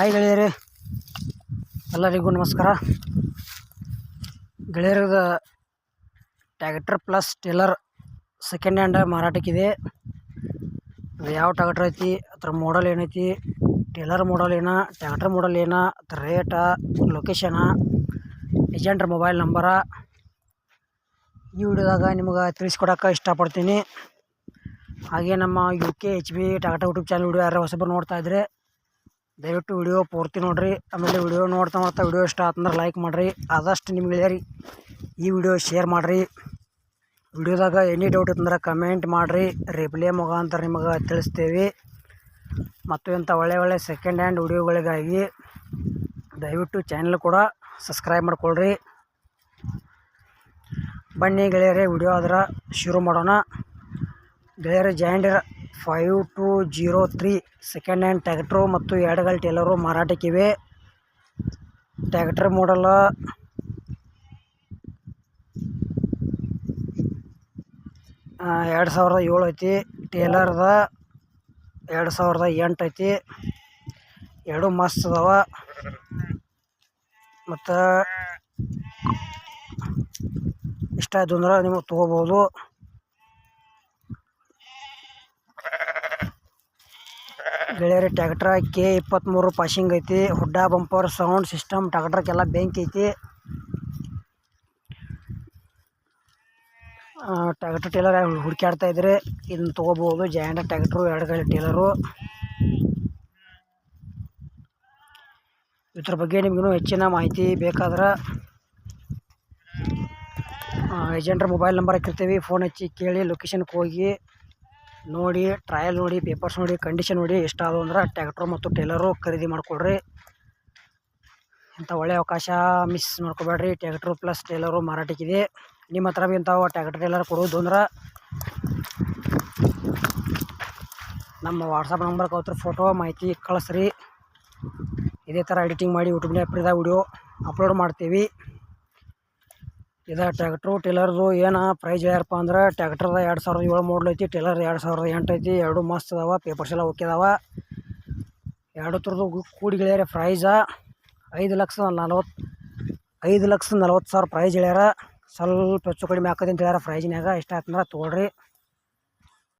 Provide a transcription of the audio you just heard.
Hi ಗೆಳೆಯರೇ, ಎಲ್ಲರಿಗೂ ನಮಸ್ಕಾರ. ಗೆಳೆಯರದ tractor plus trailer second hand ಮಾರಾಟಕ್ಕಿದೆ. ಅದು ಯಾವ ಟ್ಯಾಕ್ಟರ್ ಐತಿ, ಅದ್ರ ಮಾಡಲ್ ಏನೈತಿ, ಟೇಲರ್ ಮಾಡಲ್ ಏನ, ಟ್ಯಾಕ್ಟರ್ ಮಾಡಲ್ ಏನ, ಅದ್ರ ರೇಟ, ಲೊಕೇಶನ, ಏಜೆಂಟ್ರ ಮೊಬೈಲ್ ನಂಬರ ಈ ವಿಡಿಯೋದಾಗ ನಿಮ್ಗೆ ತಿಳಿಸ್ಕೊಡೋಕೆ ಇಷ್ಟಪಡ್ತೀನಿ. ಹಾಗೆ ನಮ್ಮ UK HB tractor YouTube channel video ಯಾರು ಹೊಸಬರು ನೋಡ್ತಾ ಇದ್ರೆ ದಯವಿಟ್ಟು ವಿಡಿಯೋ ಪೂರ್ತಿ ನೋಡಿರಿ. ಆಮೇಲೆ ವಿಡಿಯೋ ನೋಡ್ತಾ ವಿಡಿಯೋ ಇಷ್ಟ ಆತಂದ್ರೆ ಲೈಕ್ ಮಾಡಿರಿ. ಆದಷ್ಟು ನಿಮ್ಗೆ ಗೆಳೆಯರಿ ಈ ವಿಡಿಯೋ ಶೇರ್ ಮಾಡಿರಿ. ವಿಡಿಯೋದಾಗ ಎನಿ ಡೌಟ್ ಇತ್ತಂದ್ರೆ ಕಮೆಂಟ್ ಮಾಡಿರಿ, ರಿಪ್ಲೈ ಮುಖಾಂತರ ನಿಮಗೆ ತಿಳಿಸ್ತೇವೆ. ಮತ್ತು ಇಂಥ ಒಳ್ಳೆ ಸೆಕೆಂಡ್ ಹ್ಯಾಂಡ್ ವಿಡಿಯೋಗಳಿಗಾಗಿ ದಯವಿಟ್ಟು ಚಾನಲ್ ಕೂಡ ಸಬ್ಸ್ಕ್ರೈಬ್ ಮಾಡ್ಕೊಳ್ರಿ. ಬನ್ನಿ ಗೆಳೆಯರೇ, ವಿಡಿಯೋ ಆದ್ರೆ ಶುರು ಮಾಡೋಣ. ಗೆಳೆಯರೇ, ಜಾಂಡೀರ್ 5203 ಸೆಕೆಂಡ್ ಹ್ಯಾಂಡ್ ಟ್ಯಾಕ್ಟ್ರು ಮತ್ತು ಎಡಗಲ್ ಟೇಲರು ಮಾರಾಟಕ್ಕಿವೆ. ಟ್ಯಾಕ್ಟರ್ ಮಾಡಲ್ 2007 ಐತಿ, ಟೇಲರ್ದ 2008 ಐತಿ. ಎರಡು ಮಸ್ತ್ ಅದಾವ. ಮತ್ತು ಇಷ್ಟ ಆಯ್ತು ಅಂದ್ರೆ ನೀವು ತೊಗೋಬೋದು. ಗೆಳೆಯರಿ, ಟ್ಯಾಕ್ಟ್ರ K23 ಪಾಸಿಂಗ್ ಐತಿ. ಹುಡ್ಡ ಬಂಪರ್ ಸೌಂಡ್ ಸಿಸ್ಟಮ್ ಟ್ಯಾಕ್ಟ್ರಕ್ಕೆಲ್ಲ ಬೆಂಕಿ ಐತಿ. ಟ್ಯಾಕ್ಟರ್ ಟೇಲರ್ ಹುಡುಕಾಡ್ತಾ ಇದ್ರೆ ಇದನ್ನ ತೊಗೋಬೋದು. ಜಾಂಡೀರ್ ಟ್ಯಾಕ್ಟ್ರು, ಎಡಗಲ್ ಟೇಲರು. ಇದ್ರ ಬಗ್ಗೆ ನಿಮಗೂ ಹೆಚ್ಚಿನ ಮಾಹಿತಿ ಬೇಕಾದ್ರೆ ಏಜೆಂಟ್ರ ಮೊಬೈಲ್ ನಂಬರ್ ಹಾಕಿರ್ತೀವಿ, ಫೋನ್ ಹಚ್ಚಿ ಕೇಳಿ, ಲೊಕೇಶನ್ಗೆ ಹೋಗಿ ನೋಡಿ, ಟ್ರಯಲ್ ನೋಡಿ, ಪೇಪರ್ಸ್ ನೋಡಿ, ಕಂಡೀಷನ್ ನೋಡಿ, ಇಷ್ಟ ಆದವು ಅಂದ್ರೆ ಟ್ಯಾಕ್ಟ್ರು ಮತ್ತು ಟೇಲರು ಖರೀದಿ ಮಾಡಿಕೊಡ್ರಿ. ಇಂಥ ಒಳ್ಳೆಯ ಅವಕಾಶ ಮಿಸ್ ಮಾಡ್ಕೋಬೇಡ್ರಿ. ಟ್ಯಾಕ್ಟ್ರು ಪ್ಲಸ್ ಟೇಲರು ಮಾರಾಟಕ್ಕಿದೆ. ನಿಮ್ಮ ಹತ್ರ ಭೀ ಇಂಥವು ಟ್ಯಾಕ್ಟರ್ ಟೇಲರ್ ಕೊಡೋದು ಅಂದ್ರೆ ನಮ್ಮ ವಾಟ್ಸಪ್ ನಂಬರ್ಗೆ ಅವತ್ರ ಫೋಟೋ ಮಾಹಿತಿ ಕಳಿಸ್ರಿ. ಇದೇ ಥರ ಎಡಿಟಿಂಗ್ ಮಾಡಿ ಯೂಟ್ಯೂಬ್ನಾಗ ಫ್ರೀದಾಗ ವಿಡಿಯೋ ಅಪ್ಲೋಡ್ ಮಾಡ್ತೀವಿ. ಇದು ಟ್ಯಾಕ್ಟ್ರು ಟೇಲರ್ದು ಏನು ಪ್ರೈಸ್ ಹೇಳ್ಯಾರಪ್ಪ ಅಂದ್ರೆ, ಟ್ಯಾಕ್ಟರ್ದ 2007 ಮಾಡಲ್ ಐತಿ, ಟೇಲರ್ 2008 ಐತಿ. ಎರಡು ಮಸ್ತ್ ಅದಾವ, ಪೇಪರ್ಸ್ ಎಲ್ಲ ಓಕೆ ಅದಾವ. ಎರಡು ಥರದ್ದು ಕೂಡಿ ಗೆಳೆಯರ ಪ್ರೈಸ 5,40,000 ಪ್ರೈಸ್ ಹೇಳ್ಯಾರ. ಸ್ವಲ್ಪ ಹೆಚ್ಚು ಕಡಿಮೆ ಹಾಕೋದು ಅಂತ ಹೇಳ್ಯಾರ ಪ್ರೈಜ್ನಾಗ. ಇಷ್ಟ ಆಯ್ತಂದ್ರೆ ತೊಗೊಳ್ರಿ.